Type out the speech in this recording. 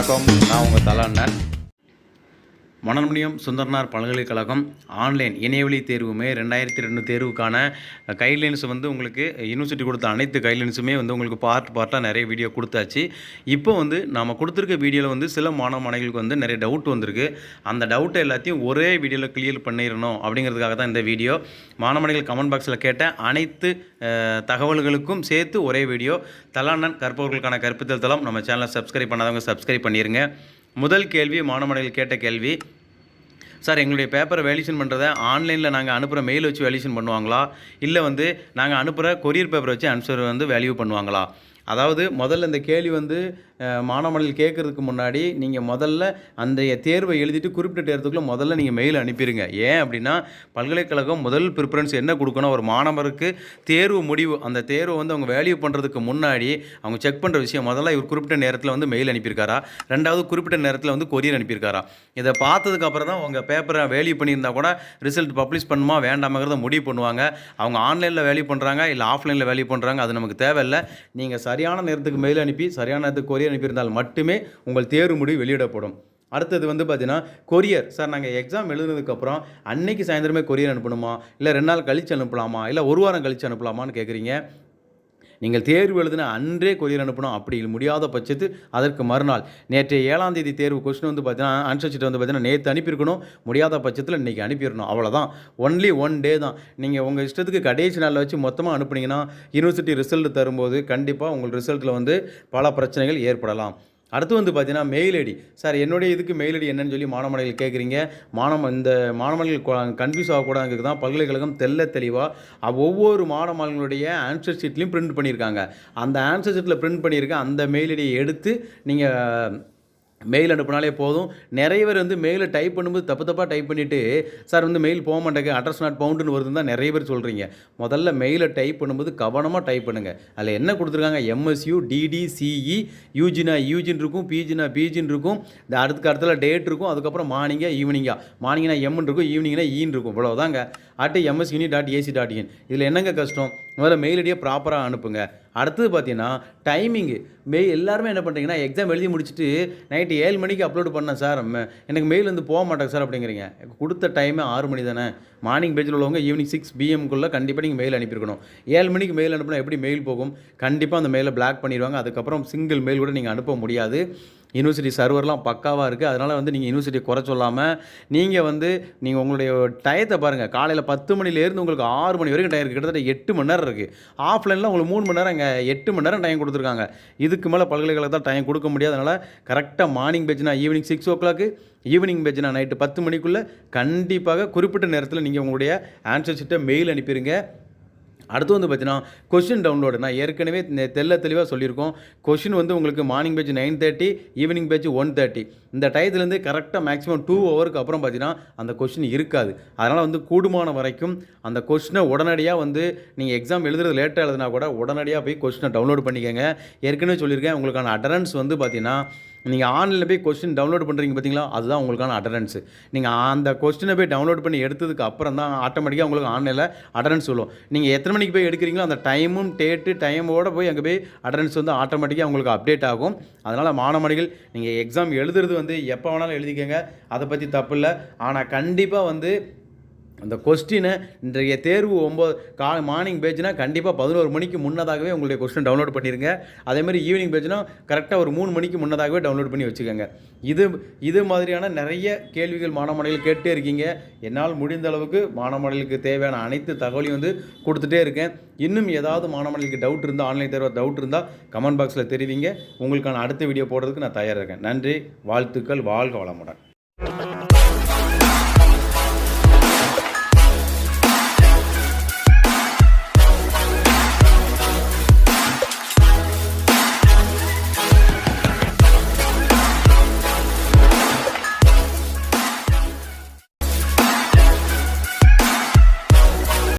வணக்கம், நான் உங்கள் தலாண்ணன். மனோன்மணியம் சுந்தரனார் பல்கலைக்கழகம் ஆன்லைன் இணையவழி தேர்வுமே 2002 தேர்வுக்கான கைட்லைன்ஸ் உங்களுக்கு யூனிவர்சிட்டி கொடுத்த அனைத்து கைட்லைன்ஸுமே உங்களுக்கு பார்ட்டாக நிறைய வீடியோ கொடுத்தாச்சு. இப்போ நாம் கொடுத்துருக்க வீடியோவில் சில மாணவர்களுக்கு நிறைய டவுட் வந்திருக்கு. அந்த டவுட்டை எல்லாத்தையும் ஒரே வீடியோவில் கிளியர் பண்ணிடணும் அப்படிங்கிறதுக்காக தான் இந்த வீடியோ. மாணவர்கள் கமெண்ட் பாக்ஸில் கேட்ட அனைத்து தகவல்களுக்கும் சேர்த்து ஒரே வீடியோ. தலாண்ணன் கற்பவர்களுக்கான கற்பித்தல் தளம். நம்ம சேனலை சப்ஸ்கிரைப் பண்ணாதவங்க சப்ஸ்கிரைப் பண்ணிடுங்க. முதல் கேள்வி மாணவர்கள் கேட்ட கேள்வி, சார் எங்களுடைய பேப்பரை வேல்யூஷன் பண்ணுறதை ஆன்லைனில் நாங்கள் அனுப்புகிற மெயில் வச்சு வேல்யூஷன் பண்ணுவாங்களா, இல்லை நாங்கள் அனுப்புகிற கொரியர் பேப்பரை வச்சு ஆன்சர் வேல்யூ பண்ணுவாங்களா? அதாவது முதல்ல இந்த கேள்வி மாணவர்கள் கேட்குறதுக்கு முன்னாடி நீங்கள் முதல்ல அந்த தேர்வை எழுதிட்டு குறிப்பிட்ட நேரத்துக்குள்ளே முதல்ல நீங்கள் மெயில் அனுப்பிடுங்க. ஏன் அப்படின்னா பல்கலைக்கழகம் முதல் ப்ரிஃபரன்ஸ் என்ன கொடுக்கணும், ஒரு மாணவருக்கு தேர்வு முடிவு அந்த தேர்வை அவங்க வேல்யூ பண்ணுறதுக்கு முன்னாடி அவங்க செக் பண்ணுற விஷயம் முதல்ல இவர் குறிப்பிட்ட நேரத்தில் மெயில் அனுப்பியிருக்காரா, ரெண்டாவது குறிப்பிட்ட நேரத்தில் கொரியர் அனுப்பியிருக்காரா. இதை பார்த்ததுக்கப்புறம் தான் உங்கள் பேப்பரை வேல்யூ பண்ணியிருந்தால் கூட ரிசல்ட் பப்ளிஷ் பண்ணுமா வேண்டாமங்கிறத முடிவு பண்ணுவாங்க. அவங்க ஆன்லைனில் வேல்யூ பண்ணுறாங்க இல்லை ஆஃப்லைனில் வேல்யூ பண்ணுறாங்க, அது நமக்கு தேவையில்லை. நீங்கள் சரியான நேரத்துக்கு மெயில் அனுப்பி சரியான நேரத்துக்கு கொரியர் அனுப்பியிருந்தால் மட்டுமே உங்கள் தேர்வு முடிவு வெளியிடப்படும். அடுத்தது பார்த்தீங்கன்னா கொரியர். சார் நாங்கள் எக்ஸாம் எழுதுனதுக்கப்புறம் அன்னைக்கு சாயந்தரமே கொரியர் அனுப்பணுமா, இல்லை 2 நாள் கழித்து அனுப்பலாமா, இல்லை 1 வாரம் கழித்து அனுப்பலாமான்னு கேட்குறீங்க. நீங்கள் தேர்வு எழுதின அன்றே கொரியர் அனுப்பணும். அப்படி முடியாத பட்சத்து அதற்கு மறுநாள் நேற்று 7ஆம் தேதி தேர்வு கொஸ்டின் பார்த்தீங்கன்னா ஆன்சர் ஷீட் பார்த்தீங்கன்னா நேற்று அனுப்பியிருக்கணும். முடியாத பட்சத்தில் இன்றைக்கி அனுப்பிடணும். அவ்வளோதான். ஒன்லி 1 டே தான். நீங்கள் உங்கள் இஷ்டத்துக்கு கடைசி நாளில் வச்சு மொத்தமாக அனுப்புனீங்கன்னா யூனிவர்சிட்டி ரிசல்ட் தரும்போது கண்டிப்பாக உங்கள் ரிசல்ட்டில் பல பிரச்சனைகள் ஏற்படலாம். அடுத்து பார்த்தீங்கன்னா மெயில் ஐடி. சார் என்னுடைய இதுக்கு மெயில் ஐடி என்னன்னு சொல்லி மாணவர்கள் கேட்குறீங்க. இந்த மாணவர்கள் கன்ஃபியூஸ் ஆகக்கூடாதுக்கு தான் பல்கலைக்கழகம் தெளிவாக ஒவ்வொரு மாணவர்களுடைய ஆன்சர் ஷீட்லையும் பிரிண்ட் பண்ணியிருக்காங்க. அந்த ஆன்சர் ஷீட்டில் பிரிண்ட் பண்ணியிருக்க அந்த மெயில் ஐடியை எடுத்து நீங்கள் மெயில் அனுப்பினாலே போதும். நிறைய பேர் மெயிலை டைப் பண்ணும்போது தப்பாக டைப் பண்ணிவிட்டு சார் மெயில் போக மாட்டேங்க அட்ரஸ் நாட் பவுண்டுன்னு வருதுன்னு தான் நிறைய பேர் சொல்கிறீங்க. முதல்ல மெயிலை டைப் பண்ணும்போது கவனமாக டைப் பண்ணுங்கள். அதில் என்ன கொடுத்துருக்காங்க, MSU DDCE யூஜினா யூஜின் இருக்கும், பிஜினா பிஜின் இருக்கும், இந்த அடுத்த டேட் இருக்கும், அதுக்கப்புறம் மார்னிங்கா ஈவினிங்கா, மார்னிங்னா எம்னு இருக்கும், ஈவினிங்னா ஈன்னு இருக்கும். இவ்வளோதாங்க. MSUni.ac.in. இதில் என்னங்க கஷ்டம், முதல்ல மெயில் ஐடியை ப்ராப்பராக அனுப்புங்க. அடுத்தது பார்த்தீங்கன்னா டைமிங்கு. எல்லாருமே என்ன பண்ணுறீங்கன்னா எக்ஸாம் எழுதி முடிச்சுட்டு நைட்டு 7 மணிக்கு அப்லோட் பண்ணேன் சார், எனக்கு மெயில் போக மாட்டேங்க சார் அப்படிங்கிறீங்க. கொடுத்த டைமே 6 மணி தானே. மார்னிங் பேஜில் உள்ளவங்க ஈவினிங் 6 PM கண்டிப்பாக நீங்கள் மெயில் அனுப்பியிருக்கணும். 7 மணிக்கு மெயில் அனுப்பினா எப்படி மெயில் போகும்? கண்டிப்பாக அந்த மெயிலை பிளாக் பண்ணிடுவாங்க. அதுக்கப்புறம் சிங்கிள் மெயில் கூட நீங்கள் அனுப்ப முடியாது. யூனிவர்சிட்டி சர்வர்லாம் பக்காவாக இருக்குது. அதனால் நீங்கள் யூனிவர்சிட்டியை குறை சொல்லாமல் நீங்கள் உங்களுடைய டயத்தை பாருங்கள். காலையில் 10 மணிலேருந்து உங்களுக்கு 6 மணி வரைக்கும் டைம் இருக்குது. கிட்டத்தட்ட 8 மணி நேரம் இருக்குது. ஆஃப்லைனில் உங்களுக்கு 3 மணி நேரம், இங்கே 8 மணி நேரம் டைம் கொடுத்துருக்காங்க. இதுக்கு மேலே பல்கலைக்கழகத்தில் டைம் கொடுக்க முடியாது. அதனால் கரெக்டாக மார்னிங் பேஜ்னா ஈவினிங் 6 o'clock, ஈவினிங் பேஜ்னா நைட்டு 10 மணிக்குள்ளே கண்டிப்பாக குறிப்பிட்ட நேரத்தில் நீங்கள் உங்களுடைய ஆன்சர் ஷீட்டை மெயில் அனுப்பிடுங்க. அடுத்து பார்த்தீங்கன்னா கொஷின் டவுன்லோடு. நான் ஏற்கனவே தெளிவாக சொல்லியிருக்கோம். கொஷின் உங்களுக்கு மார்னிங் பேஜ் 9:30, ஈவினிங் பேஜ் 1:30. இந்த டயத்துலேருந்து கரெக்டாக மேக்ஸிமம் 2 ஹவருக்கு அப்புறம் பார்த்தீங்கன்னா அந்த கொஷின் இருக்காது. அதனால் கூடுமான வரைக்கும் அந்த கொஷினை உடனடியாக நீங்கள் எக்ஸாம் எழுதுறது லேட்டாக எழுதுனா கூட உடனடியாக போய் கொஷினை டவுன்லோட் பண்ணிக்கோங்க. ஏற்கனவே சொல்லியிருக்கேன், உங்களுக்கான அட்டரன்ஸ் பார்த்தீங்கன்னா நீங்கள் ஆன்லைனில் போய் கொஸ்டின் டவுன்லோட் பண்ணுறீங்க பார்த்தீங்களா, அதுதான் உங்களுக்கான அட்டரன்ஸு. நீங்கள் அந்த கொஸ்டினை போய் டவுன்லோட் பண்ணி எடுத்ததுக்கு அப்புறம் தான் ஆட்டோமேட்டிக்காக உங்களுக்கு ஆன்லைனில் அட்டரன்ஸ் சொல்லும். நீங்கள் எத்தனை மணிக்கு போய் எடுக்கிறீங்களோ அந்த டைமும் டைமோடு போய் அங்கே போய் அட்டரன்ஸ் ஆட்டோமேட்டிக்காக உங்களுக்கு அப்டேட் ஆகும். அதனால் மாணவர்கள் நீங்கள் எக்ஸாம் எழுதுறது எப்போ வேணாலும் எழுதிக்கங்க, அதை பற்றி தப்பு இல்லை. ஆனால் கண்டிப்பாக அந்த கொஸ்டினை இன்றைய தேர்வு 9 மார்னிங் பேஜ்னா கண்டிப்பாக 11 மணிக்கு முன்னதாகவே உங்களுடைய கொஸ்டின் டவுன்லோட் பண்ணிடுங்க. அதேமாதிரி ஈவினிங் பேஜ்னா கரெக்டாக ஒரு 3 மணிக்கு முன்னதாகவே டவுன்லோட் பண்ணி வச்சுக்கோங்க. இது மாதிரியான நிறைய கேள்விகள் மாணவர்கள் கேட்டே இருக்கீங்க. என்னால் முடிந்த அளவுக்கு மாணவர்களுக்கு தேவையான அனைத்து தகவலையும் கொடுத்துட்டே இருக்கேன். இன்னும் ஏதாவது மாணவர்களுக்கு டவுட் இருந்தால், ஆன்லைன் தேர்வு டவுட் இருந்தால் கமெண்ட் பாக்ஸில் தெரிவிங்க. உங்களுக்கான அடுத்த வீடியோ போடுறதுக்கு நான் தயாராக இருக்கேன். நன்றி, வாழ்த்துக்கள், வாழ்க வளமுடன்.